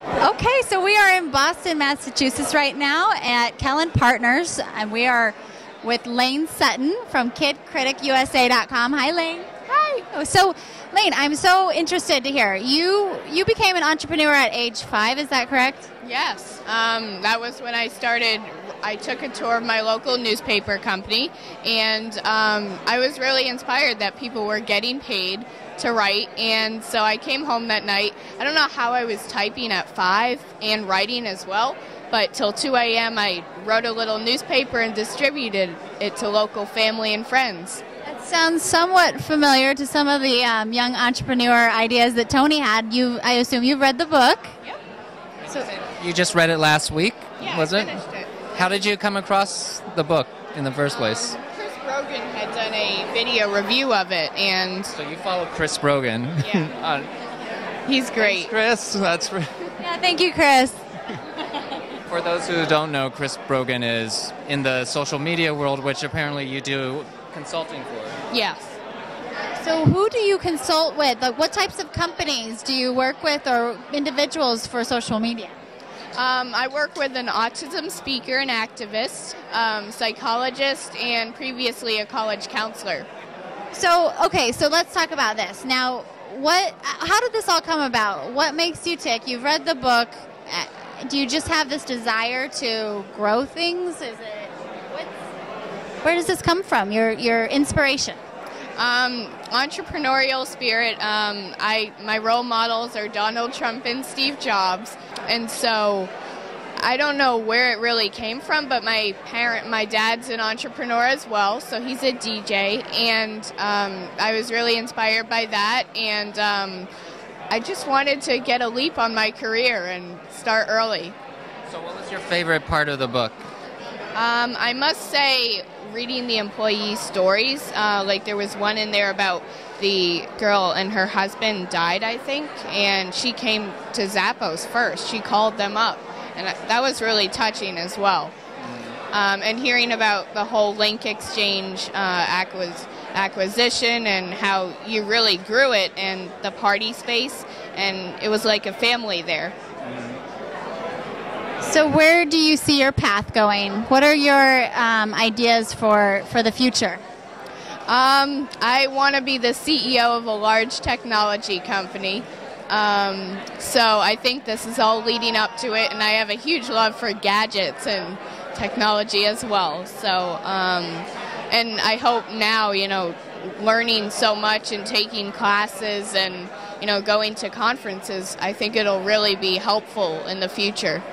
Okay, so we are in Boston, Massachusetts right now at Kel Partners, and we are with Lane Sutton from KidCriticUSA.com. Hi, Lane. Hi. So, Lane, I'm so interested to hear. You became an entrepreneur at age 5, is that correct? Yes. That was when I started. I took a tour of my local newspaper company, and I was really inspired that people were getting paid to write, and so I came home that night. I don't know how I was typing at 5 and writing as well, but till 2 a.m. I wrote a little newspaper and distributed it to local family and friends. That sounds somewhat familiar to some of the young entrepreneur ideas that Tony had. I assume you've read the book. Yep. So you just read it last week, yeah, was I it? finished it. How did you come across the book in the first place? Chris Brogan had done a video review of it, and So you follow Chris Brogan. Yeah. He's great. Chris, that's Yeah, thank you, Chris. for those who don't know, Chris Brogan is in the social media world, which apparently you do consulting for. Yes. So who do you consult with? Like, what types of companies do you work with or individuals for social media? I work with an autism speaker and activist, psychologist, and previously a college counselor. So, okay, so let's talk about this. Now, how did this all come about? What makes you tick? You've read the book. Do you just have this desire to grow things? Where does this come from, your inspiration? Entrepreneurial spirit. My role models are Donald Trump and Steve Jobs, and so I don't know where it really came from, but my dad's an entrepreneur as well, so he's a DJ, and I was really inspired by that, and I just wanted to get a leap on my career and start early. So what was your favorite part of the book? I must say, reading the employee stories, like there was one in there about the girl and her husband died, I think, and she came to Zappos first. She called them up, and that was really touching as well. And hearing about the whole link exchange acquisition and how you really grew it and the party space, and it was like a family there. So where do you see your path going? What are your ideas for the future? I want to be the CEO of a large technology company. So I think this is all leading up to it, and I have a huge love for gadgets and technology as well. So, and I hope now, learning so much and taking classes and, going to conferences, I think it'll really be helpful in the future.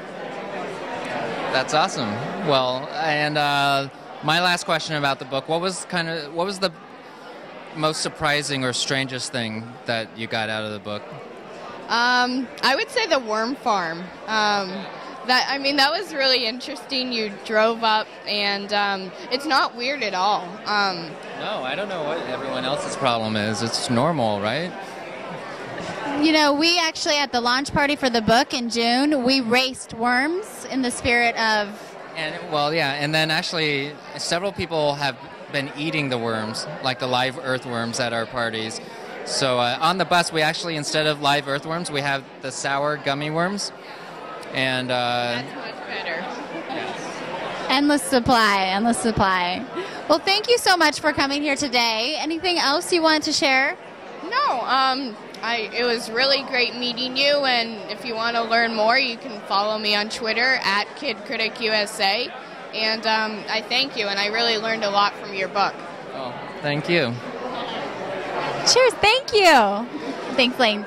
That's awesome. Well, and my last question about the book: what was the most surprising or strangest thing that you got out of the book? I would say the worm farm. That was really interesting. You drove up, and it's not weird at all. No, I don't know what everyone else's problem is. It's normal, right? We actually, at the launch party for the book in June, we raced worms in the spirit of... And then actually several people have been eating the worms, like the live earthworms at our parties. So on the bus, we actually, instead of live earthworms, we have the sour gummy worms. And that's much better. Yes. Endless supply. Well, thank you so much for coming here today. Anything else you want to share? No, it was really great meeting you, and if you want to learn more, you can follow me on Twitter at KidCriticUSA, and I thank you, and I really learned a lot from your book. Oh, thank you. Cheers, thank you. Thanks, Lane.